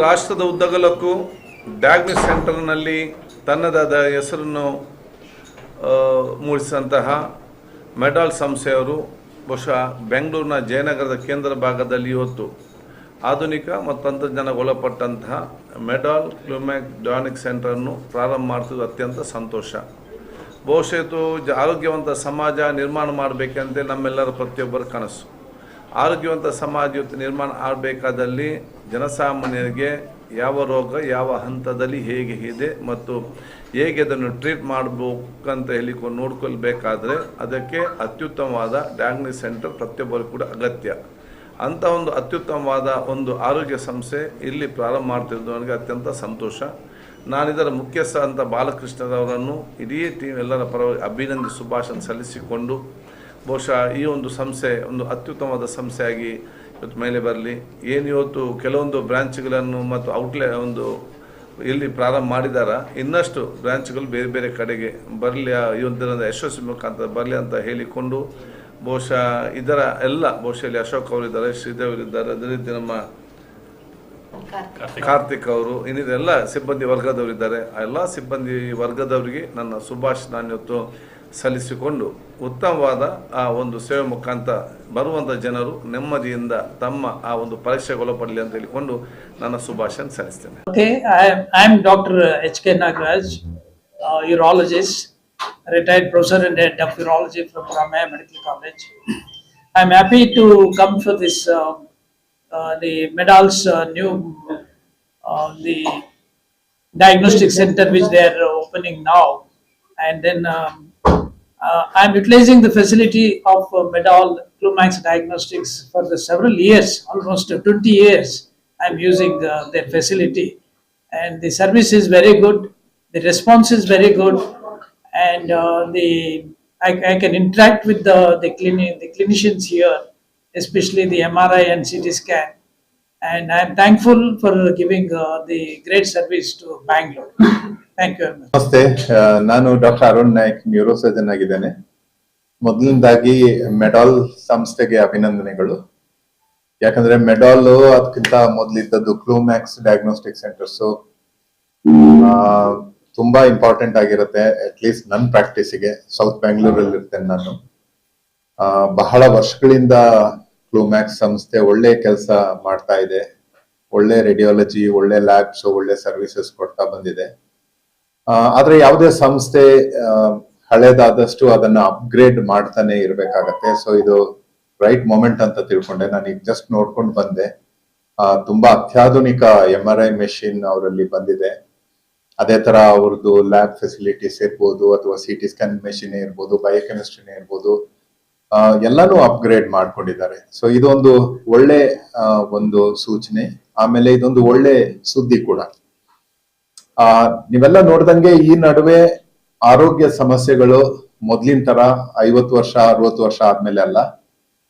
ರಾಷ್ಟ್ರದ ಉದ್ದಗಲಕ್ಕೂ ಡಯಾಗ್ನೋಸ್ ಸೆಂಟರ್ನಲ್ಲಿ ತನ್ನದಾದ ಹೆಸರನ್ನು ಮೂಡಿಸಿದಂತಹ ಮೆಡಾಲ್ ಸಂಸ್ಥೆಯವರು ಬಹುಶಃ ಬೆಂಗಳೂರಿನ ಜಯನಗರದ ಕೇಂದ್ರ ಭಾಗದಲ್ಲಿ ಇವತ್ತು ಆಧುನಿಕ ಮತ್ತು ತಂತ್ರಜ್ಞಾನಗೊಳಪಟ್ಟಂತಹ ಮೆಡಾಲ್ ಕ್ಲೂಮ್ಯಾಕ್ ಡಯಾಗ್ನೋಸ್ಟಿಕ್ ಸೆಂಟರನ್ನು ಪ್ರಾರಂಭ ಮಾಡ್ತಿದ್ದು ಅತ್ಯಂತ ಸಂತೋಷ. ಬಹುಶಃ ಇದು ಆರೋಗ್ಯವಂತ ಸಮಾಜ ನಿರ್ಮಾಣ ಮಾಡಬೇಕಂತೆ ನಮ್ಮೆಲ್ಲರ ಪ್ರತಿಯೊಬ್ಬರ ಕನಸು. ಆರೋಗ್ಯವಂತ ಸಮಾಜ ಇವತ್ತು ನಿರ್ಮಾಣ ಆಗಬೇಕಾದಲ್ಲಿ ಜನಸಾಮಾನ್ಯರಿಗೆ ಯಾವ ರೋಗ ಯಾವ ಹಂತದಲ್ಲಿ ಹೇಗೆ ಇದೆ ಮತ್ತು ಹೇಗೆ ಅದನ್ನು ಟ್ರೀಟ್ ಮಾಡಬೇಕಂತ ಹೇಳಿಕೊಂಡು ನೋಡ್ಕೊಳ್ಬೇಕಾದ್ರೆ ಅದಕ್ಕೆ ಅತ್ಯುತ್ತಮವಾದ ಡಯಾಗ್ನೋಸ್ಟಿಕ್ ಸೆಂಟರ್ ಪ್ರತಿಯೊಬ್ಬರಿಗೂ ಕೂಡ ಅಗತ್ಯ. ಅಂಥ ಒಂದು ಅತ್ಯುತ್ತಮವಾದ ಒಂದು ಆರೋಗ್ಯ ಸಂಸ್ಥೆ ಇಲ್ಲಿ ಪ್ರಾರಂಭ ಮಾಡ್ತಿದ್ದು ನನಗೆ ಅತ್ಯಂತ ಸಂತೋಷ. ನಾನಿದರ ಮುಖ್ಯಸ್ಥ ಅಂತ ಬಾಲಕೃಷ್ಣರವರನ್ನು ಇಡೀ ಟೀಮ್ ಎಲ್ಲರ ಪರವಾಗಿ ಅಭಿನಂದಿಸಿ ಶುಭಾಶಯ ಸಲ್ಲಿಸಿಕೊಂಡು ಬಹುಶಃ ಈ ಒಂದು ಸಂಸ್ಥೆ ಒಂದು ಅತ್ಯುತ್ತಮವಾದ ಸಂಸ್ಥೆಯಾಗಿ ಇವತ್ತು ಮೇಲೆ ಬರಲಿ. ಏನು ಇವತ್ತು ಕೆಲವೊಂದು ಬ್ರಾಂಚ್ಗಳನ್ನು ಮತ್ತು ಔಟ್ಲೆಟ್ ಇಲ್ಲಿ ಪ್ರಾರಂಭ ಮಾಡಿದಾರ, ಇನ್ನಷ್ಟು ಬ್ರಾಂಚ್ಗಳು ಬೇರೆ ಬೇರೆ ಕಡೆಗೆ ಬರಲಿ, ಈ ಒಂದು ಯಶಸ್ವಿ ಮುಖಾಂತರ ಬರಲಿ ಅಂತ ಹೇಳಿಕೊಂಡು ಬಹುಶಃ ಇದರ ಎಲ್ಲ ಬಹುಶಃ ಇಲ್ಲಿ ಅಶೋಕ್ ಅವರಿದ್ದಾರೆ, ಶ್ರೀದೇವ್ ಇದ್ದಾರೆ, ಅದೇ ರೀತಿ ನಮ್ಮ ಕಾರ್ತಿಕ್ ಅವರು, ಇನ್ನಿದೆಲ್ಲ ಸಿಬ್ಬಂದಿ ವರ್ಗದವರಿದ್ದಾರೆ. ಆ ಎಲ್ಲ ಸಿಬ್ಬಂದಿ ವರ್ಗದವರಿಗೆ ನನ್ನ ಶುಭಾಶಯ ನಾನು ಇವತ್ತು ಸಲ್ಲಿಸಿಕೊಂಡು ಉತ್ತಮವಾದ ಆ ಒಂದು ಸೇವೆ ಮುಖಾಂತರ ಬರುವಂಥ ಜನರು ನೆಮ್ಮದಿಯಿಂದ ತಮ್ಮ ಆ ಒಂದು ಪರೀಕ್ಷೆಗೊಳಪಡಲಿ ಅಂತ ಹೇಳಿಕೊಂಡು ನನ್ನ ಶುಭಾಶಯ ಸಲ್ಲಿಸ್ತೇನೆ. Okay, I am Dr. H.K. Nagaraj, urologist, retired professor and head of urology from Ramaya Medical College. I am happy to come for this the Medal's new the diagnostic center which they are opening now, and then I am utilizing the facility of Medal Clumax Diagnostics for the several years, almost 20 years. I am using their facility, and the service is very good. The response is very good, and I can interact with the clinicians here, especially the MRI and CT scan. And I am thankful for giving the great service to Bangalore. Thank you very much. ನಮಸ್ತೆ, ನಾನು doctor Arun Naik, neurosurgeon ಆಗಿದ್ದೇನೆ. ಮೊದಲನೇದಾಗಿ ಮೆಡಾಲ್ ಸಂಸ್ಥೆಗೆ ಅಭಿನಂದನೆಗಳು. ಯಾಕಂದ್ರೆ ಮೆಡಾಲ್ ಅದಕ್ಕಿಂತ ಮೊದಲಿದ್ದದ್ದು ಕ್ಲೂಮ್ಯಾಕ್ಸ್ diagnostic centres ತುಂಬಾ important ಆಗಿರುತ್ತೆ. ಅಟ್ಲೀಸ್ಟ್ ನನ್ನ ಪ್ರಾಕ್ಟೀಸಿಗೆ ಸೌತ್ ಬ್ಯಾಂಗ್ಳೂರಲ್ಲಿ ಇರ್ತೇನೆ ನಾನು. ಬಹಳ ವರ್ಷಗಳಿಂದ ಕ್ಲೂಮ್ಯಾಕ್ಸ್ ಸಂಸ್ಥೆ ಒಳ್ಳೆ ಕೆಲಸ ಮಾಡ್ತಾ ಇದೆ. ಒಳ್ಳೆ ರೇಡಿಯಾಲಜಿ, ಒಳ್ಳೆ ಲ್ಯಾಬ್ಸ್, ಒಳ್ಳೆ ಸರ್ವಿಸಸ್ ಕೊಡ್ತಾ ಬಂದಿದೆ. ಆದ್ರೆ ಯಾವುದೇ ಸಂಸ್ಥೆ ಹಳೇದಾದಷ್ಟು ಅದನ್ನ ಅಪ್ಗ್ರೇಡ್ ಮಾಡ್ತಾನೆ ಇರ್ಬೇಕಾಗತ್ತೆ. ಸೊ ಇದು ರೈಟ್ ಮೊಮೆಂಟ್ ಅಂತ ತಿಳ್ಕೊಂಡೆ. ನಾನು ಈಗ ಜಸ್ಟ್ ನೋಡ್ಕೊಂಡು ಬಂದೆ. ತುಂಬಾ ಅತ್ಯಾಧುನಿಕ MRI ಮೆಷಿನ್ ಅವರಲ್ಲಿ ಬಂದಿದೆ. ಅದೇ ತರ ಅವ್ರದ್ದು ಲ್ಯಾಬ್ ಫೆಸಿಲಿಟೀಸ್ ಇರ್ಬೋದು, ಅಥವಾ CT ಸ್ಕ್ಯಾನ್ ಮೆಷಿನ್ ಇರ್ಬೋದು, ಬಯೋಕೆಮಿಸ್ಟ್ರಿನೇ ಇರ್ಬೋದು, ಎಲ್ಲಾನು ಅಪ್ಗ್ರೇಡ್ ಮಾಡ್ಕೊಂಡಿದ್ದಾರೆ. ಸೊ ಇದೊಂದು ಒಳ್ಳೆ ಒಂದು ಸೂಚನೆ. ಆಮೇಲೆ ಇದೊಂದು ಒಳ್ಳೆ ಸುದ್ದಿ ಕೂಡ. ನೀವೆಲ್ಲ ನೋಡ್ದಂಗೆ ಈ ನಡುವೆ ಆರೋಗ್ಯ ಸಮಸ್ಯೆಗಳು ಮೊದ್ಲಿನ ತರ 50 ವರ್ಷ 60 ವರ್ಷ ಆದ್ಮೇಲೆ ಅಲ್ಲ,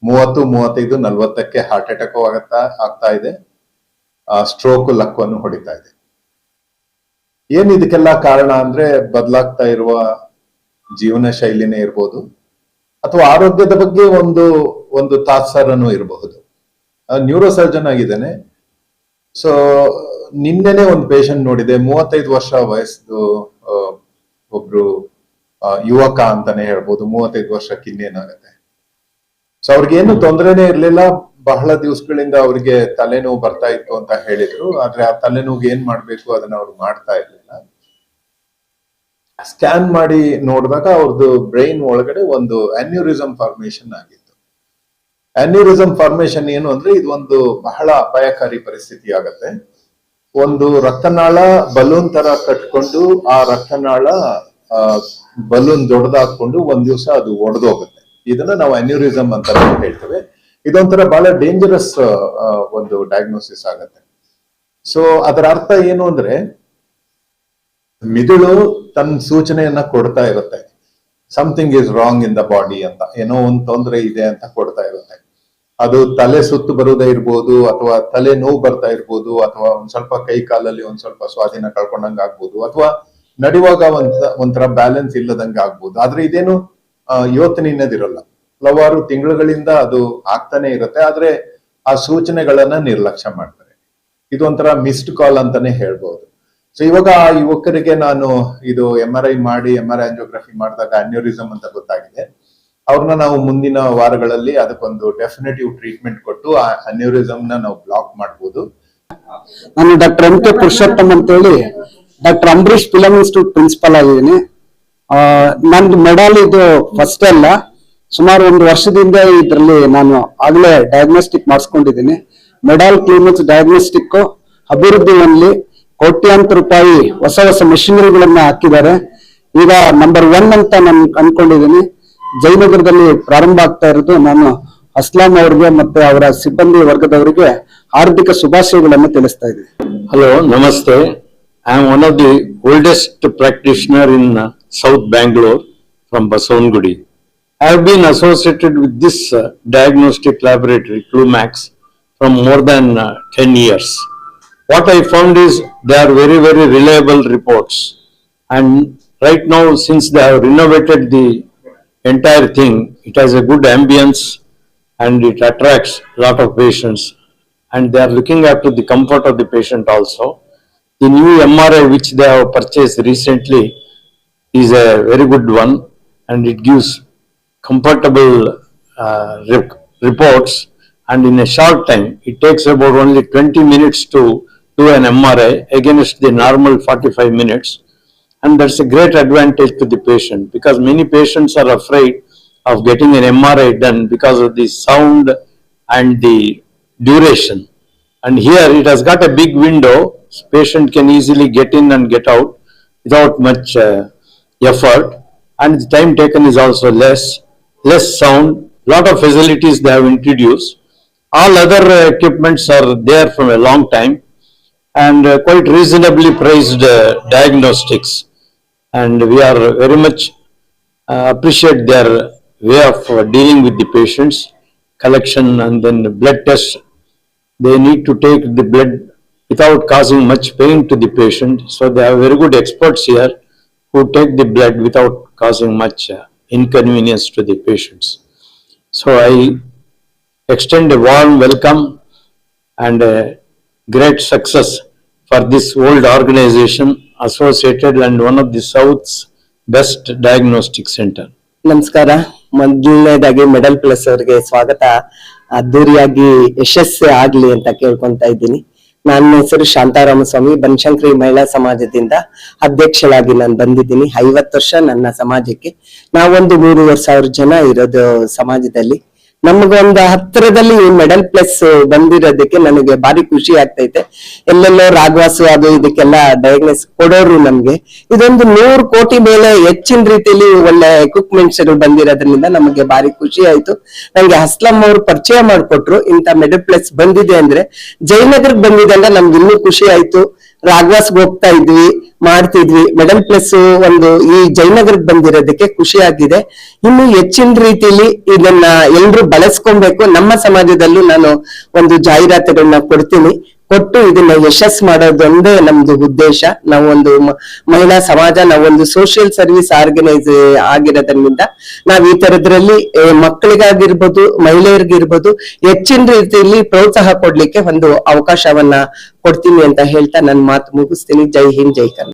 30, 35, 40ಕ್ಕೆ ಹಾರ್ಟ್ ಅಟ್ಯಾಕ್ ಆಗ್ತಾ ಇದೆ. ಸ್ಟ್ರೋಕ್ ಲಕ್ವನ್ನು ಹೊಡಿತಾ ಇದೆ. ಏನ್ ಇದಕ್ಕೆಲ್ಲ ಕಾರಣ ಅಂದ್ರೆ ಬದಲಾಗ್ತಾ ಇರುವ ಜೀವನ ಶೈಲಿನೇ ಇರ್ಬೋದು, ಅಥವಾ ಆರೋಗ್ಯದ ಬಗ್ಗೆ ಒಂದು ತಾತ್ಸಾರನೂ ಇರಬಹುದು. ನ್ಯೂರೋ ಸರ್ಜನ್ ಆಗಿದ್ದೇನೆ. ಸೊ ನಿನ್ನೆನೆ ಒಂದು ಪೇಷಂಟ್ ನೋಡಿದೆ, 35 ವರ್ಷ ವಯಸ್ಸು ಒಬ್ರು ಯುವಕ ಅಂತಾನೆ ಹೇಳ್ಬೋದು. 35 ವರ್ಷಕ್ಕೆ ಇನ್ನೇನಾಗತ್ತೆ. ಸೊ ಅವ್ರಿಗೇನು ತೊಂದರೆನೇ ಇರ್ಲಿಲ್ಲ. ಬಹಳ ದಿವಸಗಳಿಂದ ಅವ್ರಿಗೆ ತಲೆನೋವು ಬರ್ತಾ ಇತ್ತು ಅಂತ ಹೇಳಿದ್ರು. ಆದ್ರೆ ಆ ತಲೆನೋವು ಏನ್ ಮಾಡ್ಬೇಕು ಅದನ್ನ ಅವ್ರು ಮಾಡ್ತಾ ಇರ್ಲಿಲ್ಲ. ಸ್ಕ್ಯಾನ್ ಮಾಡಿ ನೋಡಿದಾಗ ಅವ್ರದ್ದು ಬ್ರೈನ್ ಒಳಗಡೆ ಒಂದು ಅನ್ಯೂರಿಸಮ್ ಫಾರ್ಮೇಶನ್ ಆಗಿತ್ತು. ಅನ್ಯೂರಿಸಮ್ ಫಾರ್ಮೇಶನ್ ಏನು ಅಂದ್ರೆ ಇದು ಒಂದು ಬಹಳ ಅಪಾಯಕಾರಿ ಪರಿಸ್ಥಿತಿ ಆಗತ್ತೆ. ಒಂದು ರಕ್ತನಾಳ ಬಲೂನ್ ತರ ಕಟ್ಕೊಂಡು ಆ ರಕ್ತನಾಳ ಬಲೂನ್ ದೊಡ್ಡದಾಕೊಂಡು ಒಂದ್ ದಿವಸ ಅದು ಒಡೆದೋಗುತ್ತೆ. ಇದನ್ನ ನಾವು ಅನ್ಯೂರಿಸಮ್ ಅಂತ ಹೇಳ್ತೇವೆ. ಇದೊಂಥರ ಬಹಳ ಡೇಂಜರಸ್ ಒಂದು ಡಯಾಗ್ನೋಸಿಸ್ ಆಗತ್ತೆ. ಸೊ ಅದರ ಅರ್ಥ ಏನು ಅಂದ್ರೆ ಮಿದುಳು ತನ್ನ ಸೂಚನೆಯನ್ನ ಕೊಡ್ತಾ ಇರುತ್ತೆ, something is wrong in the body ಅಂತ, ಏನೋ ಒಂದು ತೊಂದರೆ ಇದೆ ಅಂತ ಕೊಡ್ತಾ ಇರುತ್ತೆ. ಅದು ತಲೆ ಸುತ್ತು ಬರುವುದೇ ಇರ್ಬೋದು, ಅಥವಾ ತಲೆ ನೋವು ಬರ್ತಾ ಇರ್ಬೋದು, ಅಥವಾ ಒಂದ್ ಸ್ವಲ್ಪ ಕೈ ಕಾಲಲ್ಲಿ ಒಂದ್ ಸ್ವಲ್ಪ ಸ್ವಾಧೀನ ಕಳ್ಕೊಂಡಂಗ ಆಗ್ಬೋದು, ಅಥವಾ ನಡೆಯುವಾಗ ಒಂಥರ ಬ್ಯಾಲೆನ್ಸ್ ಇಲ್ಲದಂಗ ಆಗ್ಬೋದು. ಆದ್ರೆ ಇದೇನು ಇವತ್ತು ನಿನ್ನದಿರಲ್ಲ, ಹಲವಾರು ತಿಂಗಳುಗಳಿಂದ ಅದು ಆಗ್ತಾನೆ ಇರುತ್ತೆ. ಆದ್ರೆ ಆ ಸೂಚನೆಗಳನ್ನ ನಿರ್ಲಕ್ಷ್ಯ ಮಾಡ್ತಾರೆ. ಇದು ಒಂಥರ ಮಿಸ್ಡ್ ಕಾಲ್ ಅಂತಾನೆ ಹೇಳ್ಬೋದು. ಸೊ ಇವಾಗ ಆ ಯುವಕರಿಗೆ ನಾನು ಇದು MRI ಮಾಡಿ MRI ಆಂಜಿಯೋಗ್ರಫಿ ಮಾಡಿದಾಗ ಅನ್ಯೂರಿಸಮ್ ಅಂತ ಗೊತ್ತಾಗಿದೆ. ಅವ್ರನ್ನ ನಾವು ಮುಂದಿನ ವಾರಗಳಲ್ಲಿ ಅದಕ್ಕೊಂದು ಡೆಫಿನೆಟಿವ್ ಟ್ರೀಟ್ಮೆಂಟ್ ಕೊಟ್ಟು ಆ ಅನ್ಯೂರಿಸಮ್ ನ ನಾವು ಬ್ಲಾಕ್ ಮಾಡ್ಬೋದು. ನಾನು ಡಾಕ್ಟರ್ MK ಪುರುಷೋತ್ತಮ್ ಅಂತ ಹೇಳಿ doctor Ambarish film institute principal ಆಗಿದ್ದೀನಿ. ನಂದು ಮೆಡಲ್ ಇದು ಫಸ್ಟ್ ಅಲ್ಲ, ಸುಮಾರು 1 ವರ್ಷದಿಂದ ಇದರಲ್ಲಿ ನಾನು ಆಗ್ಲೇ ಡಯಾಗ್ನೋಸ್ಟಿಕ್ ಮಾಡಿಸ್ಕೊಂಡಿದ್ದೀನಿ. ಮೆಡಲ್ ಕ್ಲಿನಿಕ್ಸ್ ಡಯಾಗ್ನೋಸ್ಟಿಕ್ ಅಭಿವೃದ್ಧಿಯಲ್ಲಿ ಕೋಟ್ಯಾಂತರ ರೂಪಾಯಿ ಹೊಸ ಮೆಷಿನರಿಗಳನ್ನ ಹಾಕಿದ್ದಾರೆ. ಈಗ ನಂಬರ್ 1 ಅಂತ ನಾನು ಅನ್ಕೊಂಡಿದ್ದೀನಿ. ಜಯನಗರದಲ್ಲಿ ಪ್ರಾರಂಭ ಆಗ್ತಾ ಇರೋದು. ನಾನು ಅಸ್ಲಾಂ ಅವ್ರಿಗೆ ಮತ್ತೆ ಅವರ ಸಿಬ್ಬಂದಿ ವರ್ಗದವರಿಗೆ ಹಾರ್ದಿಕ ಶುಭಾಶಯಗಳನ್ನು ತಿಳಿಸ್ತಾ ಇದ್ದೀನಿ. Hello, Namaste. I am one of the oldest practitioner in South Bangalore from Basavangudi. I have been associated with this diagnostic laboratory, Clumax, from more than 10 years. What I found is they are very, very reliable reports. And right now, since they have renovated the entire thing, it has a good ambience and it attracts a lot of patients. And they are looking after the comfort of the patient also. The new MRI which they have purchased recently is a very good one and it gives comfortable reports, and in a short time, it takes about only 20 minutes to do an MRI against the normal 45 minutes. And that's a great advantage to the patient because many patients are afraid of getting an MRI done because of the sound and the duration. And here it has got a big window, patient can easily get in and get out without much effort, and the time taken is also less sound, lot of facilities they have introduced. All other equipments are there from a long time and quite reasonably priced diagnostics, and we are very much appreciate their way of dealing with the patients, collection and then blood test. They need to take the blood without causing much pain to the patient. So they have very good experts here who take the blood without causing much inconvenience to the patients. So I extend a warm welcome and a great success for this old organization associated and one of the South's best diagnostic center. ನಮಸ್ಕಾರ. ಮೊದಲನೇದಾಗಿ medal plus ಅವರಿಗೆ ಸ್ವಾಗತ, ಅದ್ದೂರಿಯಾಗಿ ಯಶಸ್ಸು ಆಗ್ಲಿ ಅಂತ ಕೇಳ್ಕೊಂತ ಇದ್ದೀನಿ. ನನ್ನ ಹೆಸರು ಶಾಂತಾರಾಮಸ್ವಾಮಿ, ಬನಶಂಕರಿ ಮಹಿಳಾ ಸಮಾಜದಿಂದ ಅಧ್ಯಕ್ಷಳಾಗಿ ನಾನು ಬಂದಿದ್ದೀನಿ. 50 ವರ್ಷ ನನ್ನ ಸಮಾಜಕ್ಕೆ. ನಾವೊಂದು 3,000 ಜನ ಇರೋದು ಸಮಾಜದಲ್ಲಿ. ನಮಗೊಂದು ಹತ್ತಿರದಲ್ಲಿ ಈ ಮೆಡಲ್ ಪ್ಲಸ್ ಬಂದಿರೋದಕ್ಕೆ ನನಗೆ ಭಾರಿ ಖುಷಿ ಆಗ್ತೈತೆ. ಎಲ್ಲೆಲ್ಲೋ ರಾಘವಾಸು ಅದು ಇದಕ್ಕೆಲ್ಲ ಡಯಾಗ್ನೋಸ್ ಕೊಡೋರು ನಮ್ಗೆ. ಇದೊಂದು 100 ಕೋಟಿ ಮೇಲೆ ಹೆಚ್ಚಿನ ರೀತಿಯಲ್ಲಿ ಒಳ್ಳೆ ಎಕ್ವಿಪ್ಮೆಂಟ್ಸ್ ಗಳು ಬಂದಿರೋದ್ರಿಂದ ನಮಗೆ ಭಾರಿ ಖುಷಿ ಆಯ್ತು. ನಂಗೆ ಅಸ್ಲಂ ಅವ್ರು ಪರಿಚಯ ಮಾಡ್ಕೊಟ್ರು. ಇಂತ ಮೆಡಲ್ ಪ್ಲಸ್ ಬಂದಿದೆ ಅಂದ್ರೆ, ಜಯನಗರಕ್ಕೆ ಬಂದಿದೆ ಅಂದ್ರೆ ನಮ್ಗೆ ಇನ್ನೂ ಖುಷಿ ಆಯ್ತು. ರಾಘವಾಸ್ಗೆ ಹೋಗ್ತಾ ಇದ್ವಿ, ಮಾಡ್ತಿದ್ವಿ. ಮೆಡಲ್ ಪ್ಲಸ್ ಒಂದು ಈ ಜಯನಗರಕ್ಕೆ ಬಂದಿರೋದಕ್ಕೆ ಖುಷಿ ಆಗಿದೆ. ಇನ್ನು ಹೆಚ್ಚಿನ ರೀತಿಯಲ್ಲಿ ಇದನ್ನ ಎಲ್ರು ಬಳಸ್ಕೊಬೇಕು. ನಮ್ಮ ಸಮಾಜದಲ್ಲೂ ನಾನು ಒಂದು ಜಾಹೀರಾತುಗಳನ್ನ ಕೊಟ್ಟು ಇದನ್ನ ಯಶಸ್ಸು ಮಾಡೋದೊಂದೇ ನಮ್ದು ಉದ್ದೇಶ. ನಾವೊಂದು ಮಹಿಳಾ ಸಮಾಜ, ನಾವೊಂದು ಸೋಷಿಯಲ್ ಸರ್ವಿಸ್ ಆರ್ಗನೈಸ್ ಆಗಿರೋದ್ರಿಂದ ನಾವ್ ಈ ತರದ್ರಲ್ಲಿ ಮಕ್ಕಳಿಗಾಗಿರ್ಬೋದು, ಮಹಿಳೆಯರಿಗಿರ್ಬೋದು ಹೆಚ್ಚಿನ ರೀತಿಯಲ್ಲಿ ಪ್ರೋತ್ಸಾಹ ಕೊಡ್ಲಿಕ್ಕೆ ಒಂದು ಅವಕಾಶವನ್ನ ಕೊಡ್ತೀನಿ ಅಂತ ಹೇಳ್ತಾ ನನ್ನ ಮಾತು ಮುಗಿಸ್ತೀನಿ. ಜೈ ಹಿಂದ್, ಜೈ ಕರ್ನಾಟಕ.